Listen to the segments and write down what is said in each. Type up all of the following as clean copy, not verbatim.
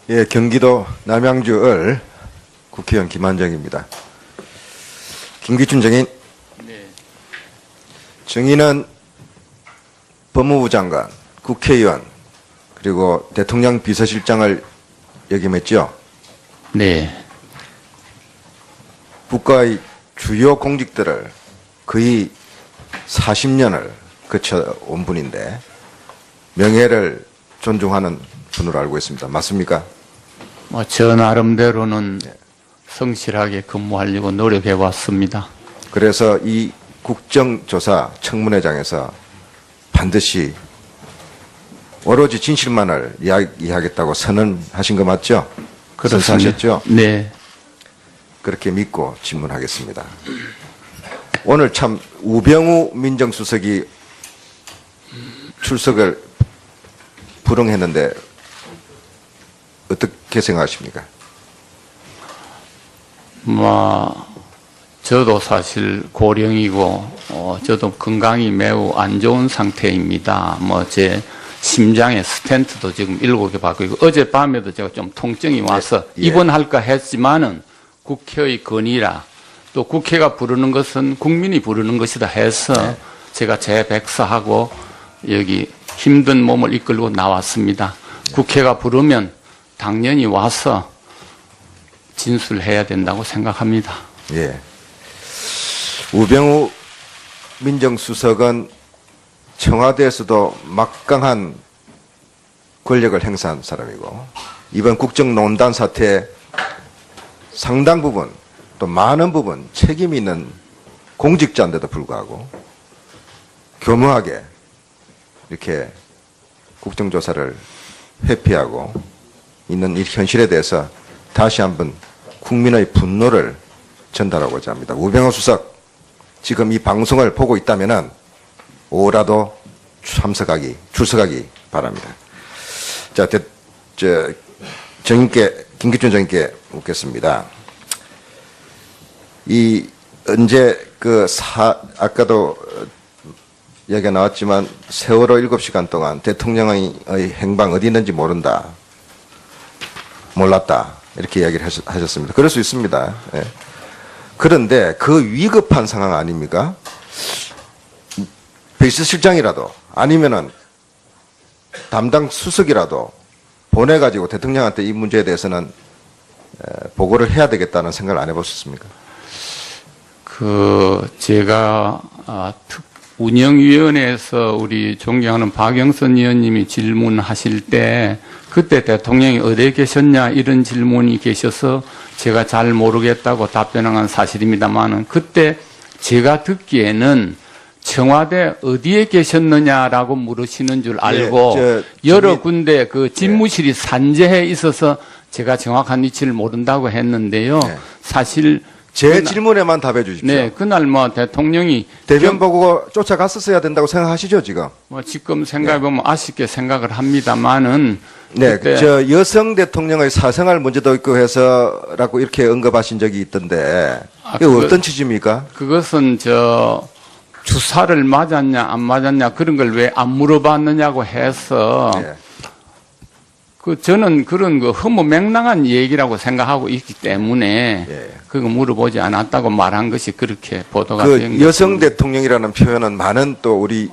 예, 경기도 남양주을 국회의원 김한정입니다. 김기춘 정인. 네. 정인은 법무부 장관, 국회의원, 그리고 대통령 비서실장을 역임했죠. 네. 국가의 주요 공직들을 거의 40년을 거쳐온 분인데 명예를 존중하는 분으로 알고 있습니다. 맞습니까? 저 나름대로는 성실하게 근무하려고 노력해 왔습니다. 그래서 이 국정조사 청문회장에서 반드시 오로지 진실만을 이야기하겠다고 선언하신 거 맞죠? 그렇습니다. 선서하셨죠? 네. 그렇게 믿고 질문하겠습니다. 오늘 참 우병우 민정수석이 출석을 불응했는데 어떻게 생각하십니까? 저도 사실 고령이고 저도 건강이 매우 안 좋은 상태입니다. 제 심장에 스텐트도 지금 7개 받고 있고 어젯밤에도 제가 좀 통증이 와서 입원할까 했지만은 국회의 건의라 또 국회가 부르는 것은 국민이 부르는 것이다 해서 제가 재백사하고 여기 힘든 몸을 이끌고 나왔습니다. 국회가 부르면 당연히 와서 진술해야 된다고 생각합니다. 예. 우병우 민정수석은 청와대에서도 막강한 권력을 행사한 사람이고 이번 국정농단 사태에 상당 부분 또 많은 부분 책임이 있는 공직자인데도 불구하고 교묘하게 이렇게 국정조사를 회피하고 있는 이 현실에 대해서 다시 한번 국민의 분노를 전달하고자 합니다. 우병우 수석 지금 이 방송을 보고 있다면은 오라도 출석하기 바랍니다. 자, 김기춘 정인께 묻겠습니다. 언제 아까도 얘기가 나왔지만 세월호 7시간 동안 대통령의 행방 어디 있는지 몰랐다. 이렇게 이야기를 하셨습니다. 그럴 수 있습니다. 예. 그런데 그 위급한 상황 아닙니까? 비서실장이라도 아니면은 담당 수석이라도 보내가지고 대통령한테 이 문제에 대해서는 보고를 해야 되겠다는 생각을 안 해보셨습니까? 제가 운영위원회에서 우리 존경하는 박영선 의원님이 질문하실 때 그때 대통령이 어디에 계셨냐 이런 질문이 계셔서 제가 잘 모르겠다고 답변한 건 사실입니다만은 그때 제가 듣기에는 청와대 어디에 계셨느냐라고 물으시는 줄 알고 여러 군데 그 집무실이 산재해 있어서 제가 정확한 위치를 모른다고 했는데요. 사실 제 질문에만 답해 주십시오. 네, 그날 대통령이 대변 보고 쫓아갔었어야 된다고 생각하시죠, 지금? 지금 생각해보면 아쉽게 생각을 합니다만은 네, 여성 대통령의 사생활 문제도 있고 해서라고 이렇게 언급하신 적이 있던데 이게 어떤 취지입니까? 그것은 주사를 맞았냐 안 맞았냐 그런 걸 왜 안 물어봤느냐고 해서 저는 그런 허무맹랑한 얘기라고 생각하고 있기 때문에 그거 물어보지 않았다고 말한 것이 그렇게 보도가 된 여성 대통령이라는 표현은 많은 또 우리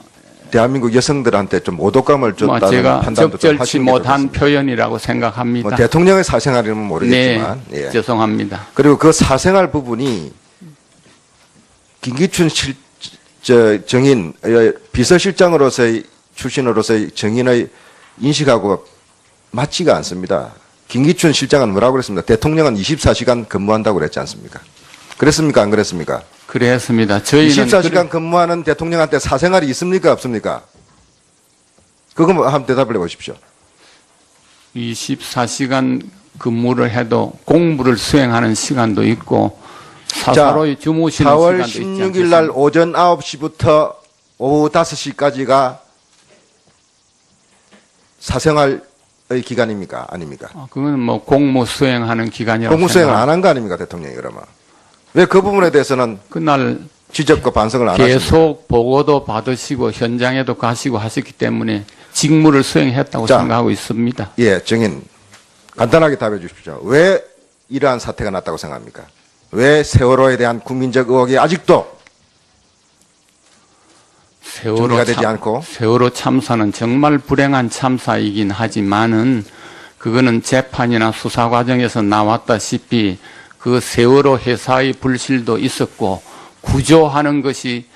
대한민국 여성들한테 좀 모독감을 줬다는 제가 판단도 적절치 못한 표현이라고 생각합니다. 대통령의 사생활이면 모르겠지만 죄송합니다. 그리고 그 사생활 부분이 김기춘 정인 비서실장으로서의 출신으로서의 정인의 인식하고 맞지가 않습니다. 김기춘 실장은 뭐라고 그랬습니까? 대통령은 24시간 근무한다고 그랬지 않습니까? 그랬습니까? 안 그랬습니까? 그랬습니다. 저희는 24시간 근무하는 대통령한테 사생활이 있습니까? 없습니까? 그거 한번 대답을 해보십시오. 24시간 근무를 해도 공부를 수행하는 시간도 있고 사사로이 주무시는 4월 시간도 있지 16일 날 오전 9시부터 오후 5시까지가 사생활의 기간입니까? 아닙니까? 그건 공무 수행하는 기간이라고 공무 수행을 안 한 거 아닙니까? 대통령이 그러면. 왜 그 부분에 대해서는 그날 지적과 반성을 안 하십니까? 계속 보고도 받으시고 현장에도 가시고 하셨기 때문에 직무를 수행했다고 생각하고 있습니다. 예, 정인. 간단하게 답해 주십시오. 왜 이러한 사태가 났다고 생각합니까? 왜 세월호에 대한 국민적 의혹이 아직도 정리가 되지 않고? 세월호 참사는 정말 불행한 참사이긴 하지만은 그거는 재판이나 수사 과정에서 나왔다시피 그 세월호 회사의 불실도 있었고 구조하는 것이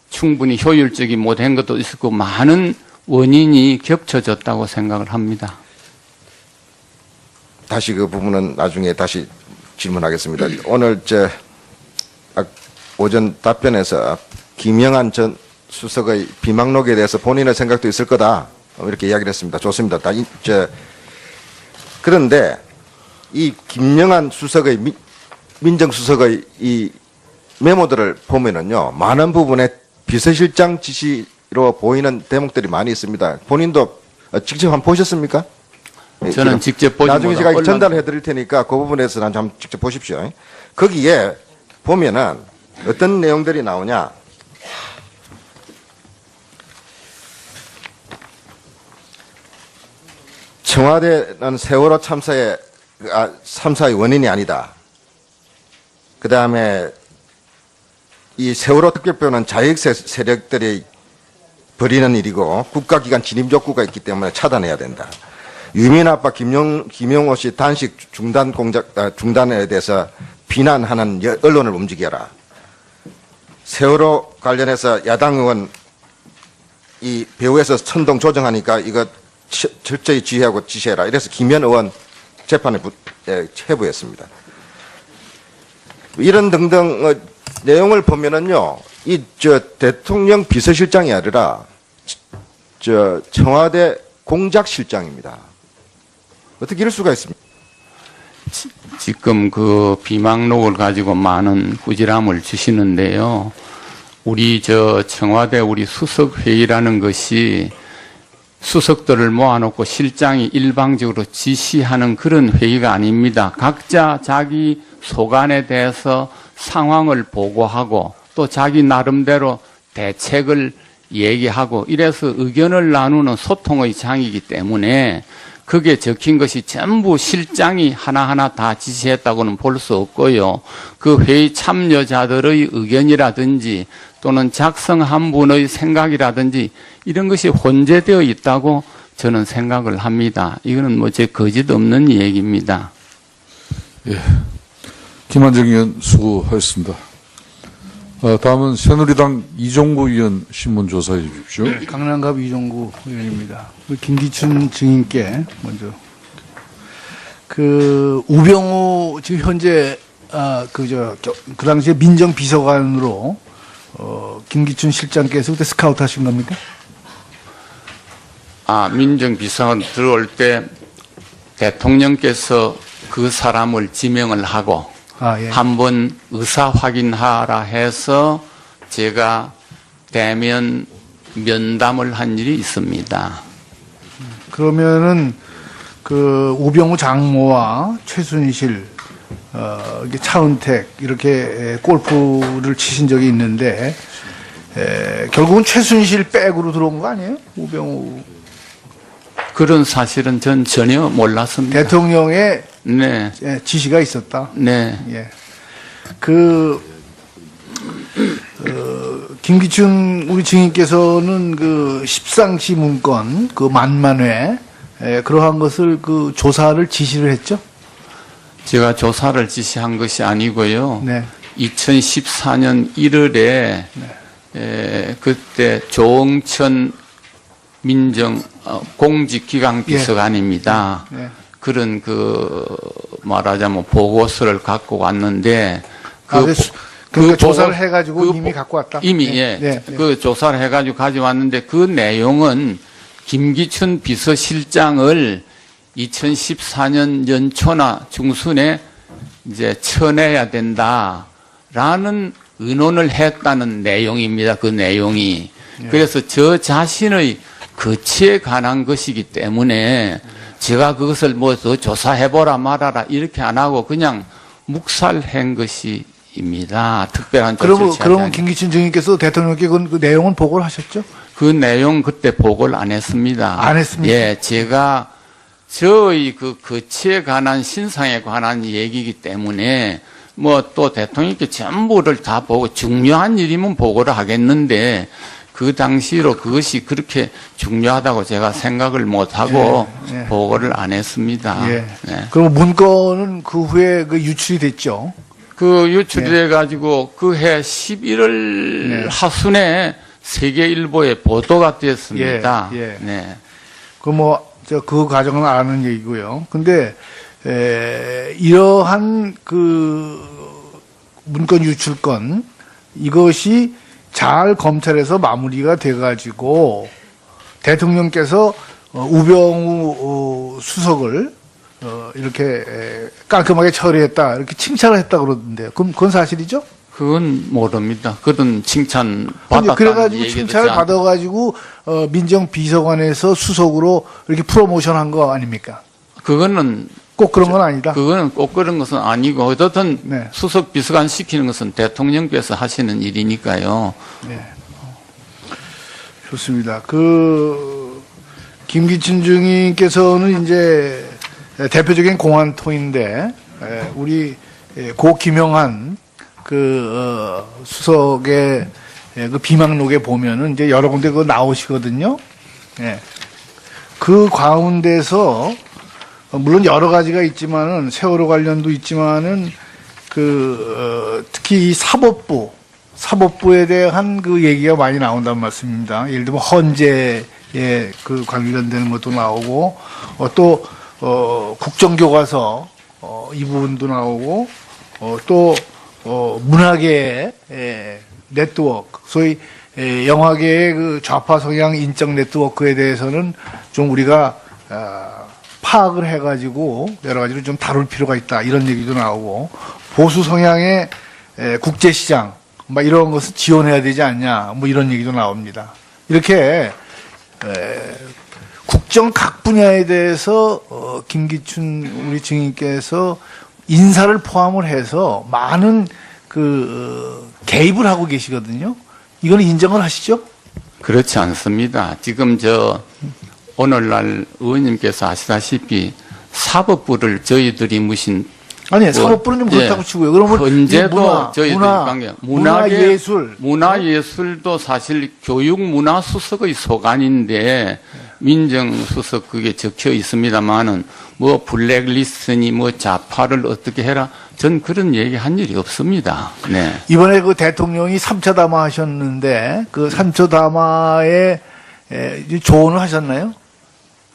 충분히 효율적이 못한 것도 있었고 많은 원인이 겹쳐졌다고 생각을 합니다. 다시 그 부분은 나중에 다시 질문하겠습니다. 오늘 오전 답변에서 김영한 전 수석의 비망록에 대해서 본인의 생각도 있을 거다 이렇게 이야기를 했습니다. 좋습니다. 그런데 이 김영한 수석의 민정수석의 이 메모들을 보면은요 많은 부분에 비서실장 지시로 보이는 대목들이 많이 있습니다. 본인도 직접 한번 보셨습니까? 저는 직접 보지 나중에 못하고 제가 전달해 드릴 테니까 그 부분에서 한번 직접 보십시오. 거기에 보면은 어떤 내용들이 나오냐. 청와대는 세월호 참사의 원인이 아니다. 그 다음에 이 세월호 특별법은 자익 세력들이 벌이는 일이고 국가기관 진입욕구가 있기 때문에 차단해야 된다. 유민 아빠 김용호 씨 단식 중단에 대해서 비난하는 언론을 움직여라. 세월호 관련해서 야당 의원 이 배후에서 선동 조정하니까 이거 철저히 지휘하고 지시해라. 이래서 김현 의원 재판에 회부했습니다. 이런 등등 내용을 보면은요, 대통령 비서실장이 아니라 청와대 공작실장입니다. 어떻게 이럴 수가 있습니까? 지금 그 비망록을 가지고 많은 꾸지람을 주시는데요. 우리 청와대 우리 수석회의라는 것이 수석들을 모아놓고 실장이 일방적으로 지시하는 그런 회의가 아닙니다. 각자 자기 소관에 대해서 상황을 보고하고 또 자기 나름대로 대책을 얘기하고 이래서 의견을 나누는 소통의 장이기 때문에 그게 적힌 것이 전부 실장이 하나하나 다 지시했다고는 볼 수 없고요. 그 회의 참여자들의 의견이라든지 또는 작성한 분의 생각이라든지 이런 것이 혼재되어 있다고 저는 생각을 합니다. 이거는 제 거짓 없는 얘기입니다. 예. 김한정 의원 수고하셨습니다. 다음은 새누리당 이종구 의원 신문 조사해 주십시오. 네, 강남갑 이종구 의원입니다. 김기춘 증인께 먼저 우병우 지금 현재 그 당시에 민정비서관으로 김기춘 실장께서 그때 스카우트 하신 겁니까? 민정비서관 들어올 때 대통령께서 그 사람을 지명을 하고 예. 한번 의사 확인하라 해서 제가 대면 면담을 한 일이 있습니다. 그러면은 우병우 장모와 최순실, 차은택 이렇게 골프를 치신 적이 있는데 결국은 최순실 백으로 들어온 거 아니에요? 우병우 그런 사실은 전 전혀 몰랐습니다. 대통령의 네, 지시가 있었다. 네. 예. 김기춘 우리 증인께서는 십상시 문건 만만회 그러한 것을 조사를 지시를 했죠. 제가 조사를 지시한 것이 아니고요. 네. 2014년 1월에 그때 조응천 공직기강 비서관입니다. 네. 그런 말하자면 보고서를 갖고 왔는데 그러니까 조사를 해가지고 이미 갖고 왔다. 이미 네. 네. 그 조사를 해가지고 가져왔는데 그 내용은 김기춘 비서실장을 2014년 연초나 중순에 이제 쳐내야 된다라는 의논을 했다는 내용입니다. 그 내용이. 그래서 저 자신의 거치에 관한 것이기 때문에 제가 그것을 더 조사해보라 말아라 이렇게 안 하고 그냥 묵살한 것입니다. 특별한 조치를 취하지 그러면 않- 김기춘 증인께서 대통령께 그 내용은 보고를 하셨죠? 그 내용 그때 보고를 안 했습니다. 안 했습니까? 예, 제가 저희 그 거치에 관한 신상에 관한 얘기이기 때문에 뭐 또 대통령께 전부를 다 보고 중요한 일이면 보고를 하겠는데 그 당시로 그것이 그렇게 중요하다고 제가 생각을 못하고 예, 예. 보고를 안 했습니다. 예. 네. 그럼 문건은 그 후에 그 유출이 됐죠. 그 유출돼 가지고 그 해 11월 네. 하순에 세계일보에 보도가 됐습니다. 예, 예. 네. 그 과정은 아는 얘기고요. 근데 이러한 그 문건 유출건 이것이 잘 검찰에서 마무리가 돼가지고 대통령께서 우병우 수석을 이렇게 깔끔하게 처리했다 이렇게 칭찬을 했다 그러던데요. 그럼 그건 사실이죠? 그건 모릅니다. 그런 칭찬 받았다는 그래가지고 얘기도 칭찬을 잘 받아가지고 민정비서관에서 수석으로 이렇게 프로모션한 거 아닙니까? 그거는 꼭 그런 건 아니다. 그거는 꼭 그런 것은 아니고 어떻든 네. 수석 비서관 시키는 것은 대통령께서 하시는 일이니까요. 네. 좋습니다. 김기춘 중위께서는 이제 대표적인 공안통인데 우리 고 김영한 수석의 그 비망록에 보면은 이제 여러 군데 그거 나오시거든요. 예. 그 가운데서 물론 여러 가지가 있지만은 세월호 관련도 있지만은 특히 이 사법부에 대한 그 얘기가 많이 나온단 말씀입니다. 예를 들면 헌재에 그 관련되는 것도 나오고 또 국정교과서 이 부분도 나오고 또 문화계의 네트워크, 소위 영화계의 그 좌파 성향 인적 네트워크에 대해서는 좀 우리가 파악을 해가지고 여러 가지로 좀 다룰 필요가 있다 이런 얘기도 나오고 보수 성향의 국제시장 막 이런 것을 지원해야 되지 않냐 뭐 이런 얘기도 나옵니다. 이렇게 국정 각 분야에 대해서 김기춘 우리 증인께서 인사를 포함을 해서 많은 개입을 하고 계시거든요. 이건 인정을 하시죠? 그렇지 않습니다. 지금 오늘날 의원님께서 아시다시피 사법부를 저희들이 무슨 아니 사법부는 좀 그렇다고 치고요. 그러면 언제도 저희들이 관계 문화예술 문화예술도 사실 교육문화수석의 소관인데 민정수석 그게 적혀 있습니다만은 뭐 블랙리스트니 뭐 좌파를 어떻게 해라 전 그런 얘기 한 일이 없습니다. 네. 이번에 그 대통령이 3차 담화 하셨는데 그 3차 담화에 조언을 하셨나요?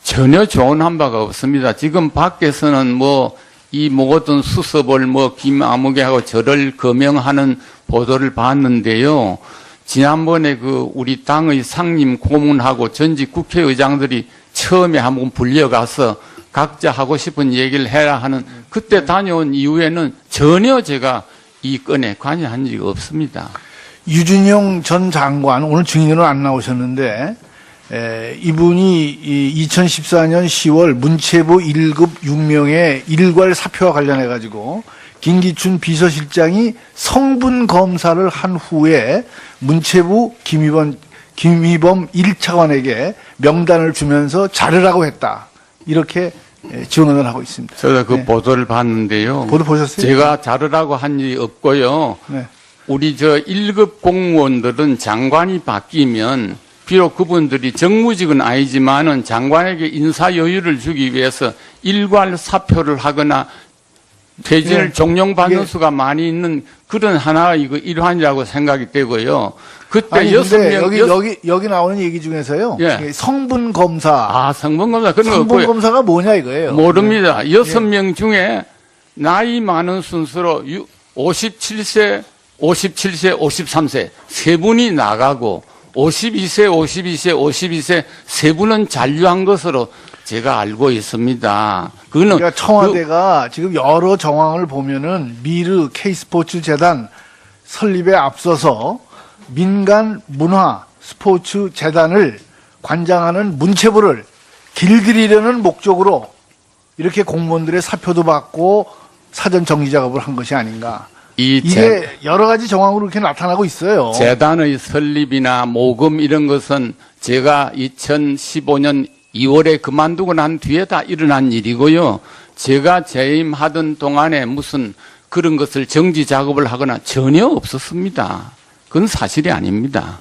전혀 조언한 바가 없습니다. 지금 밖에서는 뭐 이 모든 수습을 김아무개하고 저를 거명하는 보도를 봤는데요. 지난번에 우리 당의 상임 고문하고 전직 국회의장들이 처음에 한번 불려가서 각자 하고 싶은 얘기를 해라 하는 그때 다녀온 이후에는 전혀 제가 이 건에 관여한 적이 없습니다. 유준영 전 장관 오늘 증인으로 안 나오셨는데 이분이 2014년 10월 문체부 1급 6명의 일괄 사표와 관련해 가지고 김기춘 비서실장이 성분 검사를 한 후에 문체부 김희범 1차관에게 명단을 주면서 자르라고 했다. 이렇게 증언을 하고 있습니다. 저도 그 네. 보도를 봤는데요. 보도 보셨어요? 제가 자르라고 한 일이 없고요. 네. 우리 1급 공무원들은 장관이 바뀌면 비록 그분들이 정무직은 아니지만은 장관에게 인사 여유를 주기 위해서 일괄 사표를 하거나 퇴진을 네. 종용받는 이게- 수가 많이 있는 그런 하나의 일환이라고 생각이 되고요. 그때 아니, 여섯 근데 명 여기 나오는 얘기 중에서요. 예. 성분 검사. 성분검사 그런 거 성분 없고요. 검사가 뭐냐 이거예요. 모릅니다. 6명 중에 나이 많은 순서로 57세, 53세 세 분이 나가고 52세 세 분은 잔류한 것으로 제가 알고 있습니다. 그거는 그러니까 청와대가 지금 여러 정황을 보면은 미르 K스포츠 재단 설립에 앞서서 민간 문화 스포츠 재단을 관장하는 문체부를 길들이려는 목적으로 이렇게 공무원들의 사표도 받고 사전 정리 작업을 한 것이 아닌가. 이게 여러 가지 정황으로 이렇게 나타나고 있어요. 재단의 설립이나 모금 이런 것은 제가 2015년 2월에 그만두고 난 뒤에 다 일어난 일이고요. 제가 재임하던 동안에 무슨 그런 것을 정지 작업을 하거나 전혀 없었습니다. 그건 사실이 아닙니다.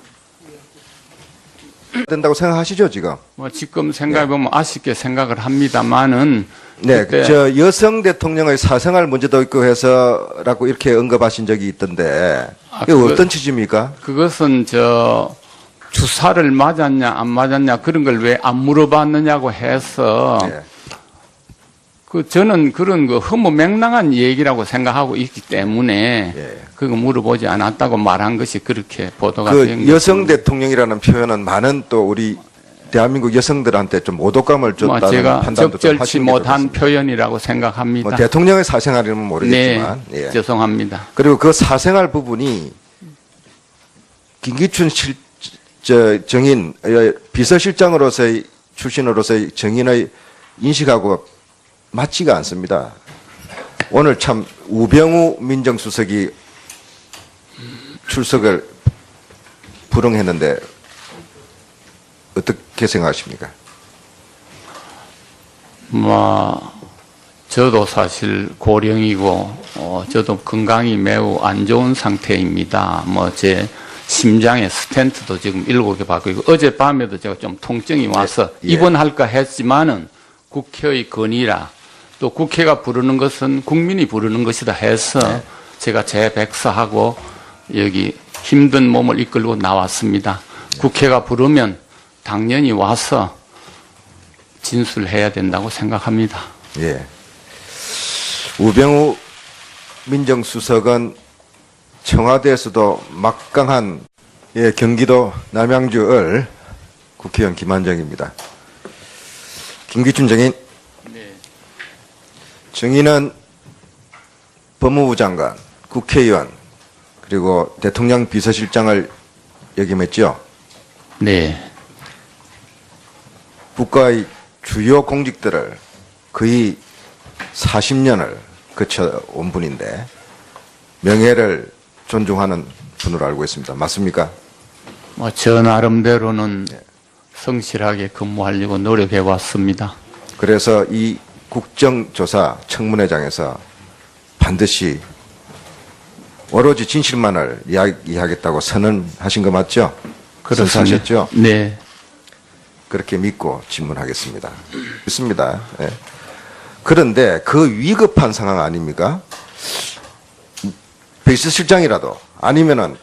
된다고 생각하시죠, 지금? 뭐 지금 생각해보면 아쉽게 생각을 합니다만은 네, 그때 저 여성 대통령의 사생활 문제도 있고 해서라고 이렇게 언급하신 적이 있던데 이게 어떤 취지입니까? 그것은 주사를 맞았냐 안 맞았냐 그런 걸 왜 안 물어봤느냐고 해서 예. 저는 그런 거 허무맹랑한 얘기라고 생각하고 있기 때문에 예. 그거 물어보지 않았다고 말한 것이 그렇게 보도가 된 그 여성 대통령이라는 표현은 많은 또 우리 대한민국 여성들한테 좀 모독감을 줬다는 제가 판단도 좀 적절치 하시는 게 못한 좋겠습니다. 표현이라고 생각합니다. 뭐 대통령의 사생활이면 모르겠지만 네, 예. 죄송합니다. 그리고 그 사생활 부분이 김기춘 정인 비서실장으로서의 출신으로서의 정인의 인식하고 맞지가 않습니다. 오늘 참 우병우 민정수석이 출석을 불응했는데 어떻게 생각하십니까? 저도 사실 고령이고 저도 건강이 매우 안 좋은 상태입니다. 제 심장에 스텐트도 지금 7개 받고 있고 어젯밤에도 제가 좀 통증이 와서 예. 입원할까 했지만은 국회의 건의라 또 국회가 부르는 것은 국민이 부르는 것이다 해서 제가 재백서하고 여기 힘든 몸을 이끌고 나왔습니다. 국회가 부르면 당연히 와서 진술해야 된다고 생각합니다. 예. 우병우 민정수석은 청와대에서도 막강한 경기도 남양주을 국회의원 김한정입니다. 김기춘 정인. 정인은 법무부 장관, 국회의원, 그리고 대통령 비서실장을 역임했죠. 네. 국가의 주요 공직들을 거의 40년을 거쳐온 분인데 명예를 존중하는 분으로 알고 있습니다. 맞습니까? 저 나름대로는 성실하게 근무하려고 노력해 왔습니다. 그래서 이 국정조사 청문회장에서 반드시 오로지 진실만을 이야기하겠다고 선언하신 거 맞죠? 선서하셨죠? 네. 그렇게 믿고 질문하겠습니다. 믿습니다. 예. 그런데 그 위급한 상황 아닙니까? 비서실장이라도 아니면은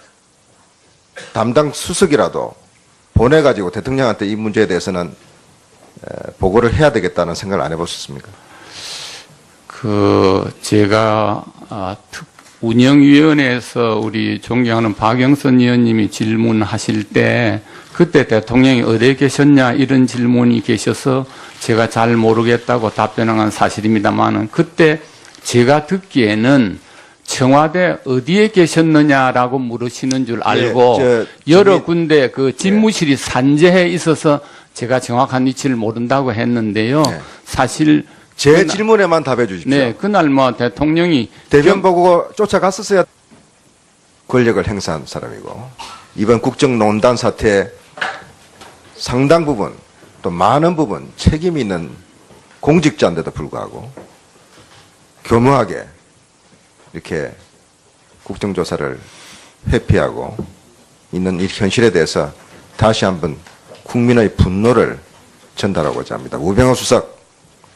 담당 수석이라도 보내가지고 대통령한테 이 문제에 대해서는 보고를 해야 되겠다는 생각을 안 해보셨습니까? 제가 운영위원회에서 우리 존경하는 박영선 의원님이 질문하실 때 그때 대통령이 어디에 계셨냐 이런 질문이 계셔서 제가 잘 모르겠다고 답변한 건 사실입니다만은 그때 제가 듣기에는 청와대 어디에 계셨느냐라고 물으시는 줄 알고 여러 군데 그 집무실이 산재해 있어서 제가 정확한 위치를 모른다고 했는데요. 사실 제 질문에만 답해 주십시오. 네, 그날 대통령이 대변 보고 쫓아갔었어야 권력을 행사한 사람이고 이번 국정농단 사태에 상당 부분 또 많은 부분 책임이 있는 공직자인데도 불구하고 교묘하게 이렇게 국정조사를 회피하고 있는 이 현실에 대해서 다시 한번 국민의 분노를 전달하고자 합니다. 우병우 수석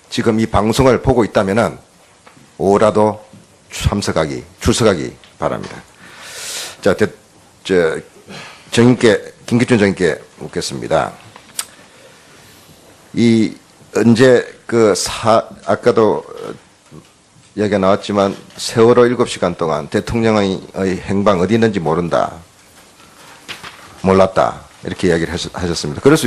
지금 이 방송을 보고 있다면은 오라도 출석하기 바랍니다. 자, 김기춘 정인께 묻겠습니다. 언제 아까도 얘기가 나왔지만 세월호 7시간 동안 대통령의 행방 어디 있는지 몰랐다. 이렇게 이야기를 하셨습니다. 그럴 수